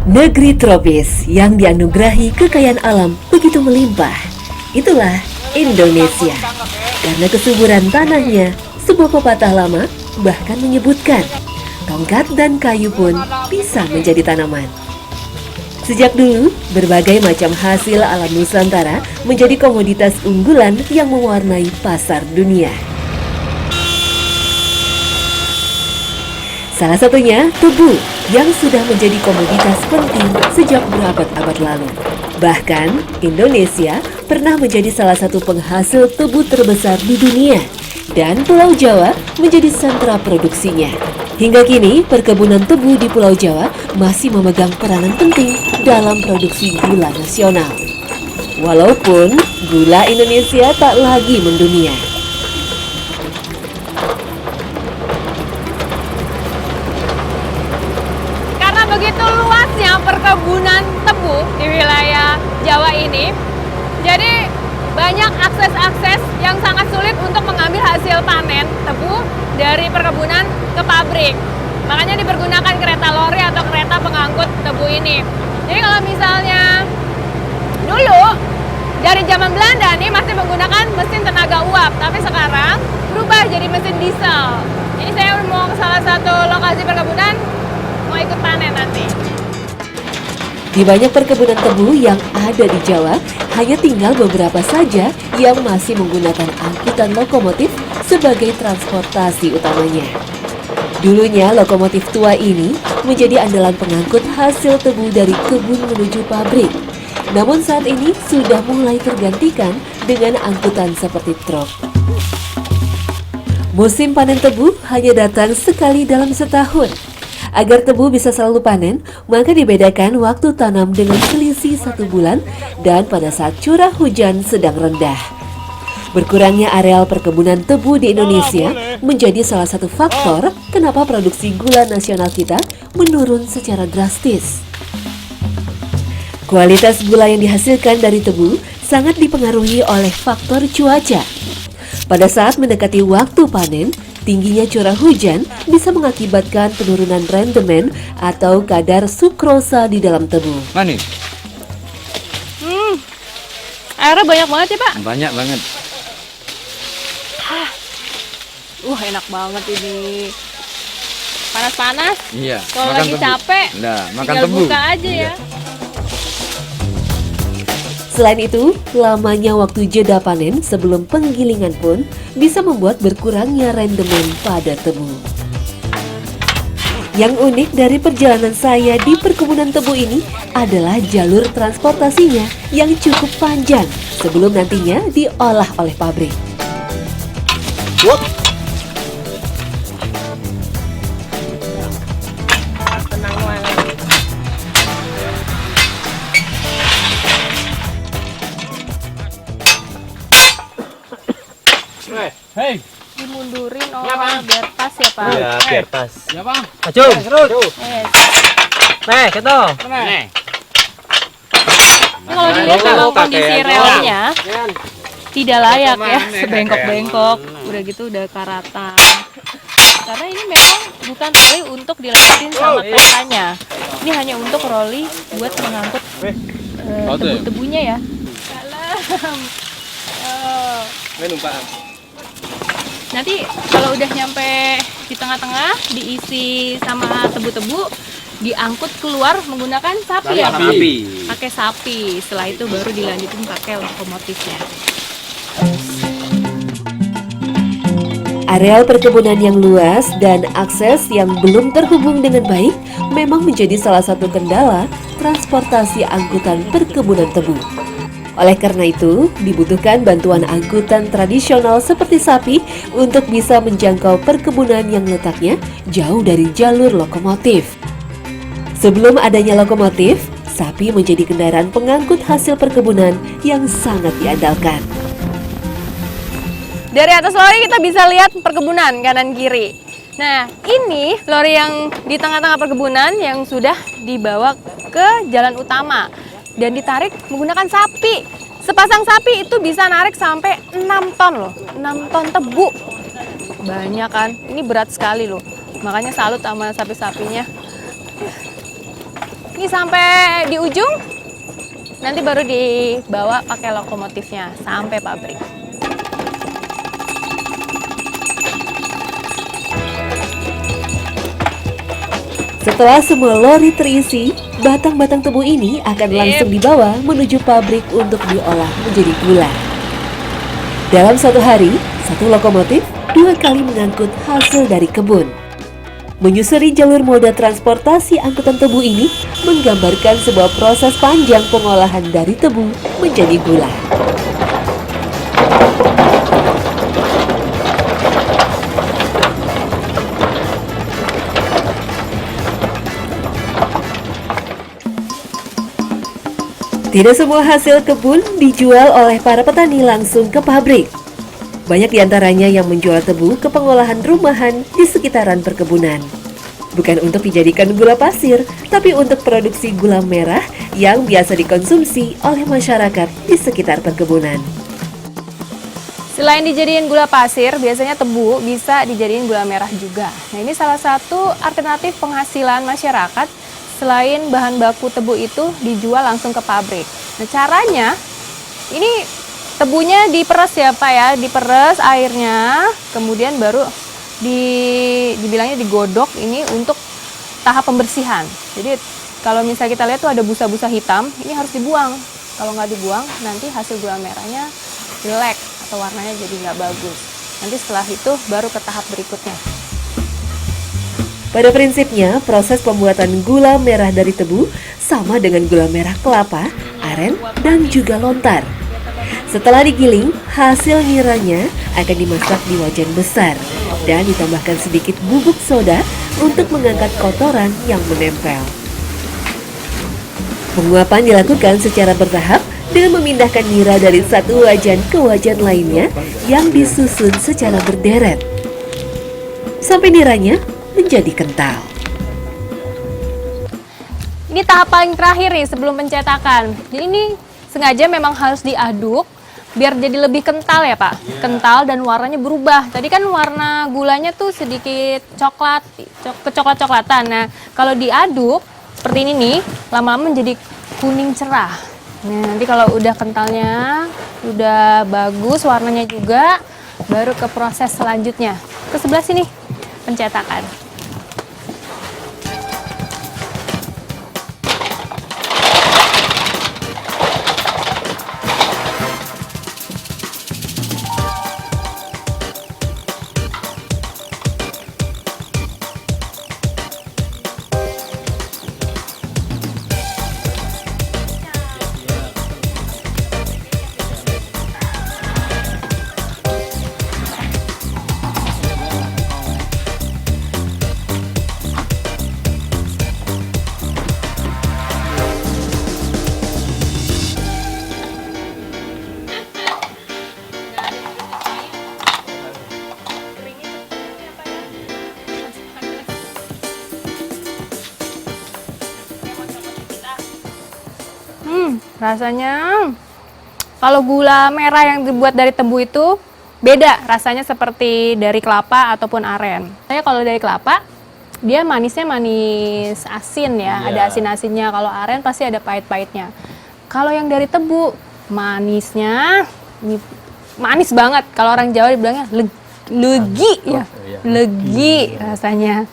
Negeri tropis yang dianugerahi kekayaan alam begitu melimpah. Itulah Indonesia. Karena kesuburan tanahnya, sebuah pepatah lama bahkan menyebutkan tongkat dan kayu pun bisa menjadi tanaman. Sejak dulu, berbagai macam hasil alam Nusantara menjadi komoditas unggulan yang mewarnai pasar dunia. Salah satunya tebu yang sudah menjadi komoditas penting sejak berabad-abad lalu. Bahkan, Indonesia pernah menjadi salah satu penghasil tebu terbesar di dunia dan Pulau Jawa menjadi sentra produksinya. Hingga kini, perkebunan tebu di Pulau Jawa masih memegang peranan penting dalam produksi gula nasional. Walaupun gula Indonesia tak lagi mendunia. Begitu luasnya perkebunan tebu di wilayah Jawa ini, jadi banyak akses-akses yang sangat sulit untuk mengambil hasil panen tebu dari perkebunan ke pabrik. Makanya dipergunakan kereta lori atau kereta pengangkut tebu ini. Jadi kalau misalnya dulu dari zaman Belanda nih masih menggunakan mesin tenaga uap, tapi sekarang berubah jadi mesin diesel. Ini saya mau ke salah satu lokasi perkebunan, mau ikut panen nanti. Di banyak perkebunan tebu yang ada di Jawa, hanya tinggal beberapa saja yang masih menggunakan angkutan lokomotif sebagai transportasi utamanya. Dulunya lokomotif tua ini menjadi andalan pengangkut hasil tebu dari kebun menuju pabrik. Namun saat ini sudah mulai tergantikan dengan angkutan seperti truk. Musim panen tebu hanya datang sekali dalam setahun. Agar tebu bisa selalu panen, maka dibedakan waktu tanam dengan selisih 1 bulan dan pada saat curah hujan sedang rendah. Berkurangnya areal perkebunan tebu di Indonesia menjadi salah satu faktor kenapa produksi gula nasional kita menurun secara drastis. Kualitas gula yang dihasilkan dari tebu sangat dipengaruhi oleh faktor cuaca. Pada saat mendekati waktu panen, tingginya curah hujan bisa mengakibatkan penurunan rendemen atau kadar sukrosa di dalam tebu. Manis? Airnya banyak banget ya Pak? Banyak banget. Enak banget ini. Panas-panas. Iya. Kalau lagi tebu. capek, Nah, makan tinggal tebu. buka aja ya. Selain itu, lamanya waktu jeda panen sebelum penggilingan pun bisa membuat berkurangnya rendemen pada tebu. Yang unik dari perjalanan saya di perkebunan tebu ini adalah jalur transportasinya yang cukup panjang sebelum nantinya diolah oleh pabrik. Tenang banget. Hei, Dimundurin biar pas ya Pak. Iya, biar pas. ya Bang. Maju, terus. Nah, gitu. Nih. Ini kalau dilihat memang kondisi relnya tidak layak ya, sebengkok-bengkok, udah gitu udah karatan. Karena ini memang bukan troli untuk dilewatin sama keretanya. Ini hanya untuk troli buat mengangkut tebu-tebunya ya. Salam. Nanti kalau udah nyampe di tengah-tengah diisi sama tebu-tebu, diangkut keluar menggunakan sapi ya Pak? Pakai sapi. Setelah itu baru dilanjutin pakai lokomotifnya. Areal perkebunan yang luas dan akses yang belum terhubung dengan baik memang menjadi salah satu kendala transportasi angkutan perkebunan tebu. Oleh karena itu, dibutuhkan bantuan angkutan tradisional seperti sapi untuk bisa menjangkau perkebunan yang letaknya jauh dari jalur lokomotif. Sebelum adanya lokomotif, sapi menjadi kendaraan pengangkut hasil perkebunan yang sangat diandalkan. Dari atas lori kita bisa lihat perkebunan kanan kiri. Nah, ini lori yang di tengah-tengah perkebunan yang sudah dibawa ke jalan utama dan ditarik menggunakan sapi. Sepasang sapi itu bisa narik sampai 6 ton loh, 6 ton tebu. Banyak kan? Ini berat sekali loh. Makanya salut sama sapi-sapinya. Ini Ini sampai di ujung, nanti baru dibawa pakai lokomotifnya sampai pabrik. Setelah semua lori terisi, batang-batang tebu ini akan langsung dibawa menuju pabrik untuk diolah menjadi gula. Dalam satu hari, satu lokomotif 2 kali mengangkut hasil dari kebun. Menyusuri jalur moda transportasi angkutan tebu ini menggambarkan sebuah proses panjang pengolahan dari tebu menjadi gula. Tidak semua hasil kebun dijual oleh para petani langsung ke pabrik. Banyak diantaranya yang menjual tebu ke pengolahan rumahan di sekitaran perkebunan. Bukan untuk dijadikan gula pasir, tapi untuk produksi gula merah yang biasa dikonsumsi oleh masyarakat di sekitar perkebunan. Selain dijadiin gula pasir, biasanya tebu bisa dijadiin gula merah juga. Nah, ini salah satu alternatif penghasilan masyarakat selain bahan baku tebu itu dijual langsung ke pabrik. Nah, caranya ini tebunya diperes ya Pak ya, diperes airnya, kemudian baru dibilangnya digodok ini untuk tahap pembersihan. Jadi kalau misalnya kita lihat tuh ada busa-busa hitam, ini harus dibuang. Kalau nggak dibuang, nanti hasil gula merahnya jelek atau warnanya jadi nggak bagus. Nanti setelah itu baru ke tahap berikutnya. Pada prinsipnya, proses pembuatan gula merah dari tebu sama dengan gula merah kelapa, aren, dan juga lontar. Setelah digiling, hasil niranya akan dimasak di wajan besar dan ditambahkan sedikit bubuk soda untuk mengangkat kotoran yang menempel. Penguapan dilakukan secara bertahap dengan memindahkan nira dari satu wajan ke wajan lainnya yang disusun secara berderet sampai niranya menjadi kental. Ini tahap paling terakhir nih sebelum pencetakan. Jadi ini sengaja memang harus diaduk biar jadi lebih kental ya Pak. Kental dan warnanya berubah. Tadi kan warna gulanya tuh sedikit coklat, kecoklat-coklatan. Nah, kalau diaduk seperti ini nih, lama-lama menjadi kuning cerah. Nah, nanti kalau udah kentalnya, udah bagus warnanya juga, baru ke proses selanjutnya. Ke sebelah sini, pencetakan. Rasanya kalau gula merah yang dibuat dari tebu itu beda rasanya seperti dari kelapa ataupun aren. Saya kalau dari kelapa dia manisnya manis asin ya, ada asin-asinnya. Kalau aren pasti ada pahit-pahitnya. Kalau yang dari tebu manisnya manis banget. Kalau orang Jawa dibilangnya legi ya, legi rasanya.